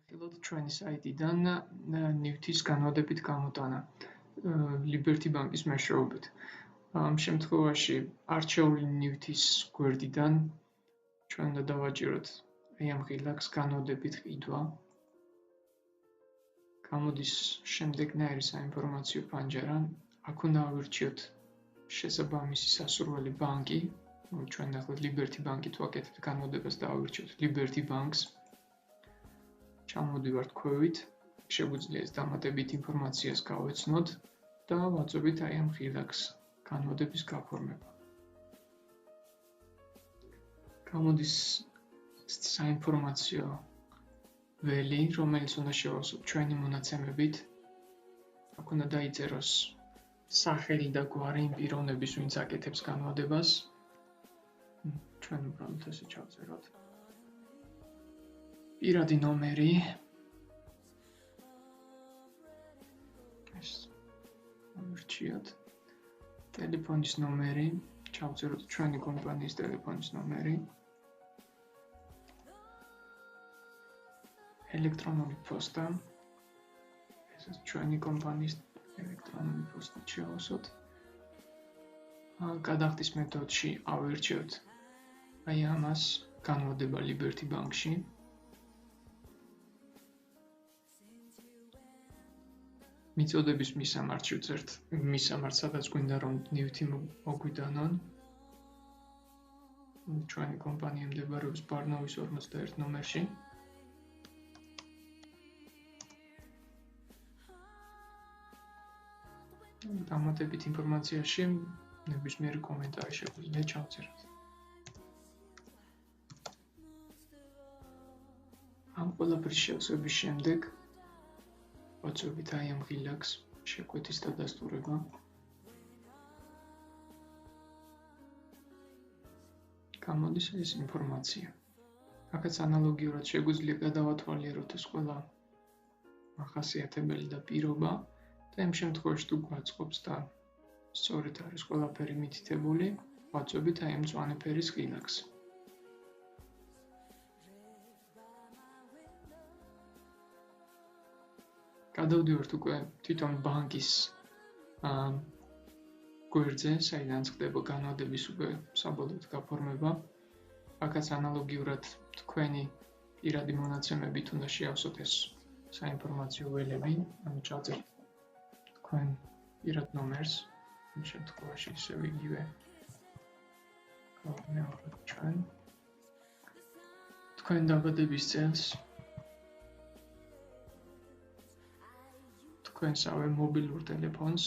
ვიხილოთ ჩვენი საიტიდან ნივთის განვადებით გამოტანა Liberty Bank-ის მეშვეობით. ამ შემთხვევაში არჩეული ნივთის გვერდიდან ჩვენ უნდა დავაჭიროთ აი ამ ღილაკს განვადებით ყიდვა. გამოდის შემდეგნაირი საინფორმაციო პანჯარა. აქ უნდა ავირჩიოთ შესაბამისი სასურველი ბანკი. ჩვენ ახლა Liberty Bank-ით ვაკეთებთ განვადებას და ავირჩიოთ Liberty Bank-ს. ჩამოვდივართ ქვევით, შეგვიძლია ეს დამატებით ინფორმაციას გავეცნოთ და ვაწვევით აი ამ ღილაკს განვადების გაფორმება. გამოდის საინფორმაციო ველი, რომელიც უნდა შევავსოთ ჩვენი მონაცემებით. აქ უნდა დაიწეროს სახელი და გვარი იმ პიროვნების, ვინც აკეთებს განვადებას. ჩვენ უბრალოდ ესე ჩავწეროთ. პირადი ნომერი. ეს ამორჩიოთ. ტელეფონის ნომერი, ჩავწეროთ ჩვენი კომპანიის ტელეფონის ნომერი. ელექტრონული პოსტა. ეს ჩვენი კომპანიის ელექტრონული პოსტა შევავსოთ. გადახდის მეთოდში ავირჩიოთ აი ამას განვადება Liberty Bank-ში. მიწოდების მისამართში ვწერთ მისამართს, სადაც გვინდა რომ ნივთი მოგვიდანონ. ჩვენი კომპანია მდებარეობს ბარნავის 51 ნომერში. დამატებით ინფორმაციაში ნებისმიერი კომენტარი შეგვიძლია ჩავწეროთ. ამ ყველაფრის შევსების შემდეგ ვაწვევით აი ამ ღილაკს შეკვეთის დადასტურება. გამოდის ეს ინფორმაცია. აქაც ანალოგიურად შეგვიძლია გადავათვალიეროთ ეს ყველა ახასიათებელი და პირობა და იმ შემთხვევაში თუ გვაწყობს და სწორედ არის ყველაფერი მითითებული, ვაწვევით აი ამ მწვანე ფერის ღილაკს. გადავდივართ უკვე თვითონ ბანკის გვერდზე, საიდანაც ხდება განვადების უკვე საბოლოოდ გაფორმება. აქაც ანალოგიურად თქვენი პირადი მონაცემებით უნდა შეავსოთ ეს საინფორმაციო ველები, ანუ ჩავწერთ თქვენ პირად ნომერს, იმ შემთხვევაში ისევ იგივე გავაკეთებთ ჩვენ. თქვენ დაბადების წელს, თქვენსავე მობილურ ტელეფონს.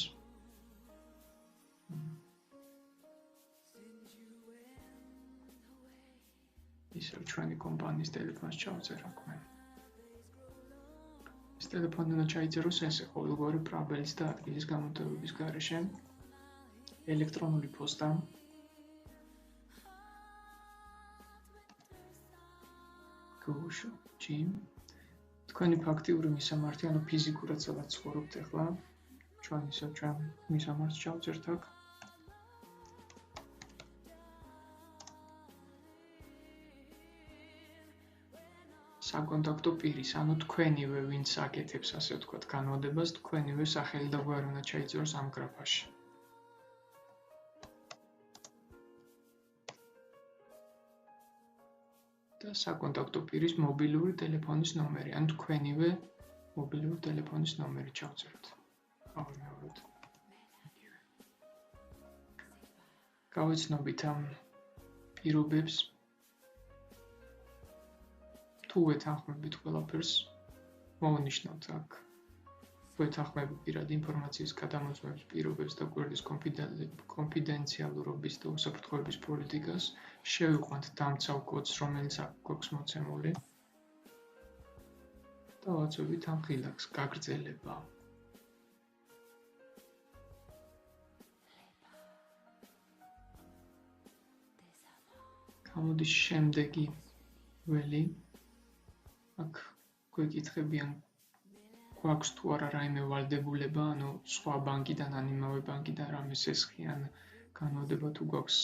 ისევ ჩვენი კომპანიის ტელეფონს ჩავწერ აქ მე. ეს ტელეფონი უნდა ჩაიწეროს ესე ყოველგვარი პრაბელის და ადგილის გამოტოვების გარეშე. ელექტრონული პოსტა. გუშინ ჯიმ. თქვენი ფაქტიური მისამართი, ანუ ფიზიკურად სადაც ცხოვრობთ ახლა, ჩვენ მისამართს ჩავწერთ აქ. საკონტაქტო პირის, ანუ თქვენივე, ვინც აკეთებს, ასე ვთქვათ, განვადებას, თქვენივე სახელი და გვარი უნდა ჩაიწეროს ამ გრაფაში. და საკონტაქტო პირის მობილური ტელეფონის ნომერი, ან თქვენივე მობილური ტელეფონის ნომერი ჩავწეროთ. გავიმეოროთ. გავეცნობით ამ პირობებს. თუ ვეთანხმებით ყველაფერს, მოვნიშნავთ აქ ვეთანხმებით პირადი ინფორმაციის გადამოწმების პირობებს და გვერდის კონფიდენციალურობის და უსაფრთხოების პოლიტიკას, შევიყვანთ დამცავ კოდს, რომელიც აქ გვაქვს მოცემული და ვაწვევით ამ ღილაკს გაგრძელება. გამოდის შემდეგი ველი. აქ გვეკითხებიან გვაქვს თუ არა რაიმე ვალდებულება, ანუ სხვა ბანკიდან ან იმავე ბანკიდან რამე სესხიან განვადება თუ გვაქვს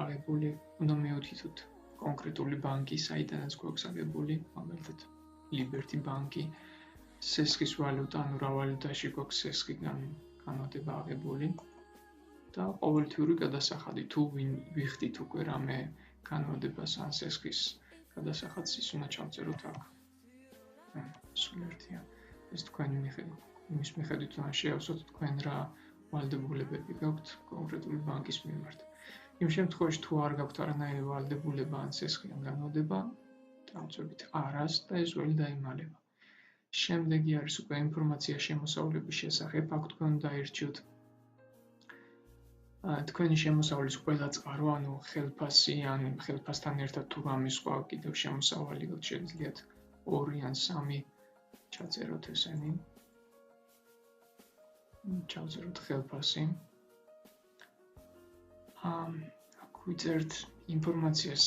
აღებული, უნდა მივუთითოთ კონკრეტული ბანკი, საიდანაც გვაქვს აღებული, მაგალითად Liberty ბანკი, სესხის ვალუტა, ანუ რა ვალუტაში გვაქვს სესხიდან განმარტება აღებული და ყოველთვიური გადასახადი. თუ ვიხდით უკვე რამე განმარტებას ან სესხის გადასახადს, ის უნდა ჩავწეროთ აქ. სულ ერთია. ეს თქვენი იმის მიხედვით უნდა შეავსოთ თქვენ რა ვალდებულებები გაქვთ კონკრეტული ბანკის მიმართ. იმ შემთხვევაში თუ არ გაქვთ არანაირი ვალდებულება ან სესხი ან განმარტება, დავწერთ არას და ეს ველი დაიმალება. შემდეგი არის უკვე ინფორმაცია შემოსავლების შესახებ, აქ თქვენ უნდა აირჩიოთ თქვენი შემოსავლის ყველა წყარო, ანუ ხელფასი ან ხელფასთან ერთად თუ რამე სხვა კიდევ შემოსავალი გაქვთ, შეგიძლიათ 2 ან 3 ჩაწეროთ ესენი. ჩავწეროთ ხელფასი. აქ ვიწერთ ინფორმაციას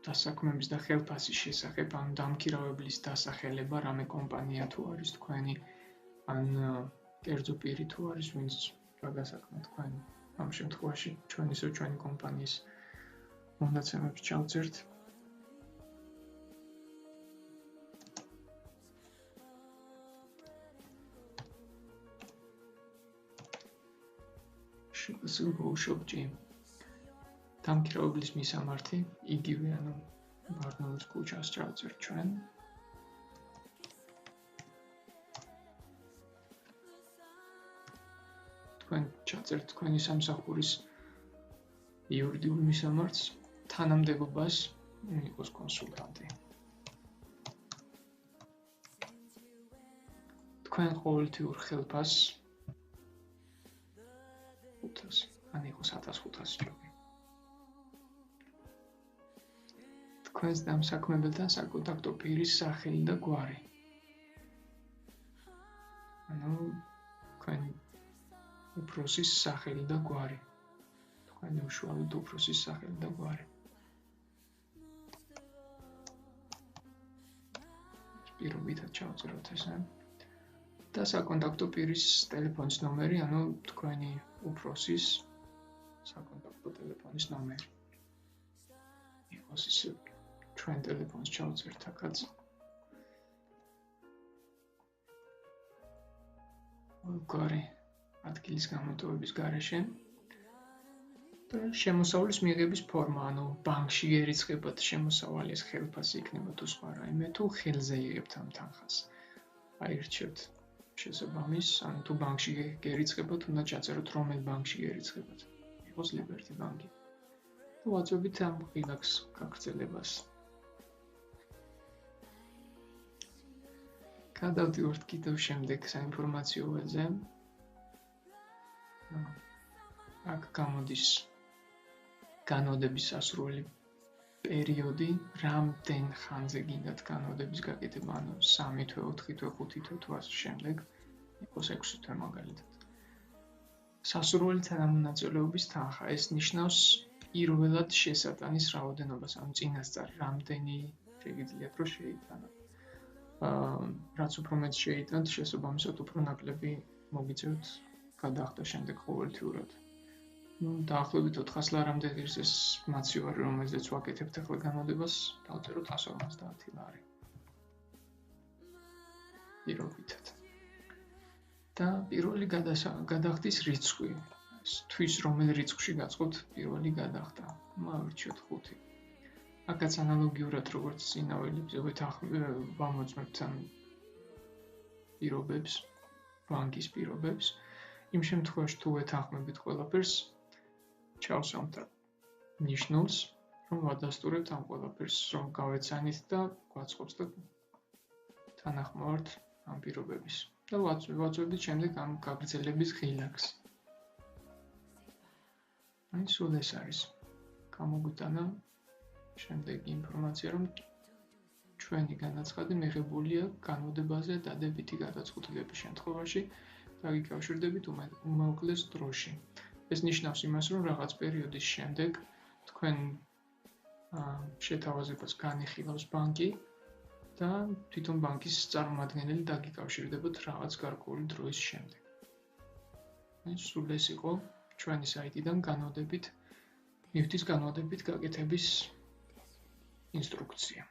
დასაქმების და ხელფასის შესახებ, ან დამქირავებლის დასახელება, რამე კომპანია თუ არის თქვენი, ან კერძო პირი თუ არის, ვინც გადასაქმეთ თქვენ. ამ შემთხვევაში ჩვენი კომპანიის მონაცემებს ჩავწერთ. შეგიძლიათ დამქირავებლის მისამართი, იგივე, ანუ ბარნოვის ქუჩას ჩავწერთ ჩვენ. თქვენ ჩაწერთ თქვენი სამსახურის იურიდიულ მისამართს, თანამდებობას, იყოს კონსულტანტი. თქვენ ყოველთვიურ ხელფასს 500, ან იყოს 1500 ჯობი. თქვენს დამსაქმებელთან საკონტაქტო პირის სახელი და გვარი. ანუ თქვენ უფროსის სახელი და გვარი. თქვენი უშუალოდ უფროსის სახელი და გვარი. პირობითად ჩავწეროთ ესე. და საკონტაქტო პირის ტელეფონის ნომერი, ანუ თქვენი უფროსის საკონტაქტო ტელეფონის ნომერი. იყოს ისე ჩვენ ტელეფონს ჩავწერთ აქაც. გვარი ადგილის გამოტოვების გარეშე. და შემოსავლის მიღების ფორმა, ანუ ბანკში გერიცხებათ შემოსავალი, ეს ხელფასი იქნება თუ სხვა რაიმე, თუ ხელზე იღებთ ამ თანხას. აირჩიოთ შესაბამის, ან თუ ბანკში გერიცხებათ, უნდა ჩაწეროთ რომელ ბანკში გერიცხებათ. იყოს Liberty ბანკი. და ვაწვევით ამ ღილაკს გაგრძელებას. გადავდივართ კიდევ შემდეგ საინფორმაციო ველზე. აქ გამოდის განმარტების სასრული პერიოდი, რამდენ ხანზე გინდათ განმარტების გაკეთება, ანუ 3 თვე, 4 თვე, 5 თვე თუ ასე შემდეგ, იყოს 6 თვე მაგალითად. სასურველი თანამონაწილეობის თანხა, ეს ნიშნავს პირველად შესატანის რაოდენობას, ანუ წინასწარ რამდენი შეგიძლიათ რომ შეიტანოთ. რაც უფრო მეტ შეიტანთ, შესაბამისად უფრო ნაკლები მოგიწევთ გადახდა შემდეგ ყოველთვიურად. დაახლოებით 400 ლარამდე ღირს ეს მაცივარი, რომელზეც ვაკეთებთ ახლა განმარტებას, დავწეროთ 150 ლარი. პირობითად. და პირველი გადახდის რიცხვი. თვის რომელ რიცხვში გაწყობთ პირველი გადახდა. მოვირჩიოთ 5. აქაც ანალოგიურად როგორც წინა ველებზე ვამოწმებთ ამ პირობებს, ბანკის პირობებს. იმ შემთხვევაში თუ ვეთანხმებით ყველაფერს, ჩავსვამთ ნიშნულს, რომ ვადასტურებთ ამ ყველაფერს, რომ გავეცანით და გვაწყობს და თანახმოვართ ამ პირობების. და ვაწვევით შემდეგ ამ გაგრძელების ღილაკს. აი სულ ეს არის. გამოგვიტანა შემდეგი ინფორმაცია, რომ ჩვენი განაცხადი მიღებულია განმარტებაზე დადებითი გადაწყვეტილების შემთხვევაში დაგიკავშირდებით უმოკლეს დროში. ეს ნიშნავს იმას, რომ რაღაც პერიოდის შემდეგ თქვენ შეთავაზებას განიხილავს ბანკი და თვითონ ბანკის წარმომადგენელი დაგიკავშირდებათ რაღაც გარკვეული დროის შემდეგ. სულ ეს იყო ჩვენი საიტიდან განმარტებით, მივთის განმარტებით გაკეთების ინსტრუქცია.